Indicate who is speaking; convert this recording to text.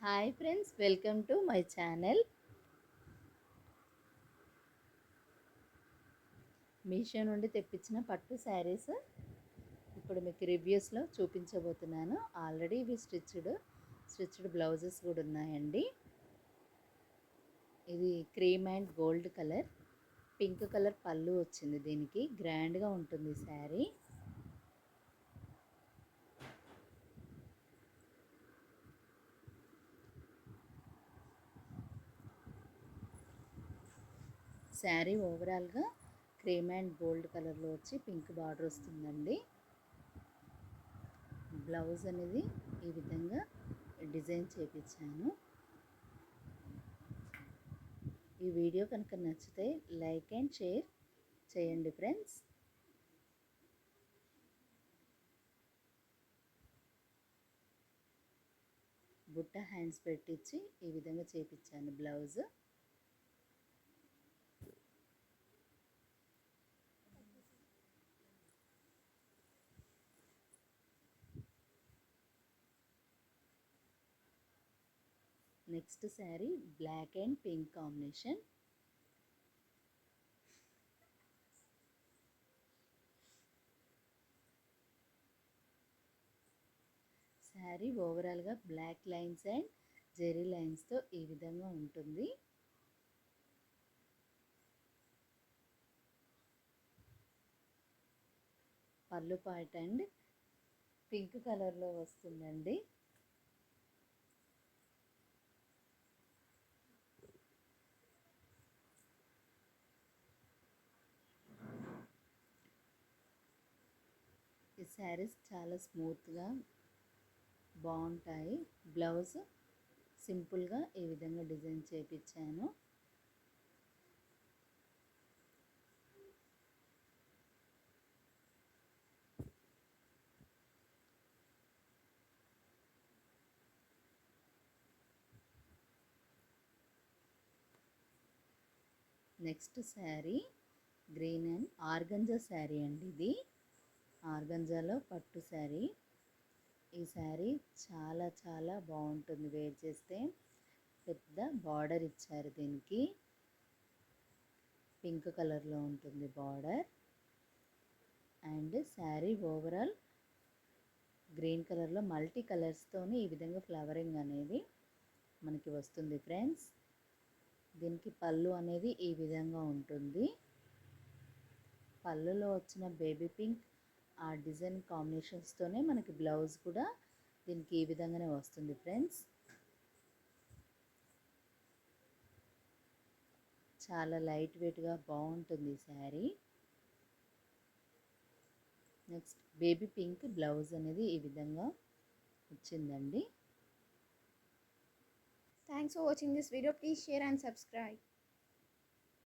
Speaker 1: Hi friends, welcome to my channel. Meesho నుండి తెప్పించిన పట్టు శారీస్ ఇప్పుడు మీకు రివ్యూస్లో చూపించబోతున్నాను. ఆల్రెడీ ఇవి స్టిచ్డ్ బ్లౌజెస్ కూడా ఉన్నాయండి. ఇది cream and gold colour, pink colour పళ్ళు వచ్చింది. దీనికి గ్రాండ్గా ఉంటుంది శారీ. శారీ ఓవరాల్గా క్రీమ్ అండ్ గోల్డ్ కలర్లో వచ్చి పింక్ బార్డర్ వస్తుందండి. బ్లౌజ్ అనేది ఈ విధంగా డిజైన్ చేపించాను. ఈ వీడియో కనుక నచ్చితే లైక్ అండ్ షేర్ చేయండి ఫ్రెండ్స్. బుట్ట హ్యాండ్స్ పెట్టించి ఈ విధంగా చేపించాను blouse. Next sari black and pink combination. Sari ఓవరాల్గా బ్లాక్ లైన్స్ అండ్ జెరీ లైన్స్తో ఈ విధంగా ఉంటుంది. పళ్ళు పార్ట్ అండ్ పింక్ కలర్లో వస్తుందండి. ఈ శారీస్ చాలా స్మూత్గా బాగుంటాయి. బ్లౌజ్ సింపుల్గా ఈ విధంగా డిజైన్ చేపించాను. Next sari green and organza sari అండి. ఇది ఆర్గంజాలో పట్టు శారీ. ఈ శారీ చాలా చాలా బాగుంటుంది వేర్ చేస్తే. పెద్ద బార్డర్ ఇచ్చారు దీనికి. పింక్ కలర్లో ఉంటుంది border. And sari overall green కలర్లో మల్టీ కలర్స్తోని ఈ విధంగా ఫ్లవరింగ్ అనేది మనకి వస్తుంది ఫ్రెండ్స్. దీనికి పళ్ళు అనేది ఈ విధంగా ఉంటుంది. పళ్ళులో వచ్చిన బేబీ పింక్ ఆ డిజైన్ కాంబినేషన్స్తోనే మనకి బ్లౌజ్ కూడా దీనికి ఈ విధంగానే వస్తుంది ఫ్రెండ్స్. చాలా లైట్ వెయిట్గా బాగుంటుంది sari. Next baby pink blouse అనేది ఈ విధంగా వచ్చిందండి.
Speaker 2: Thanks for watching this video. Please share and subscribe.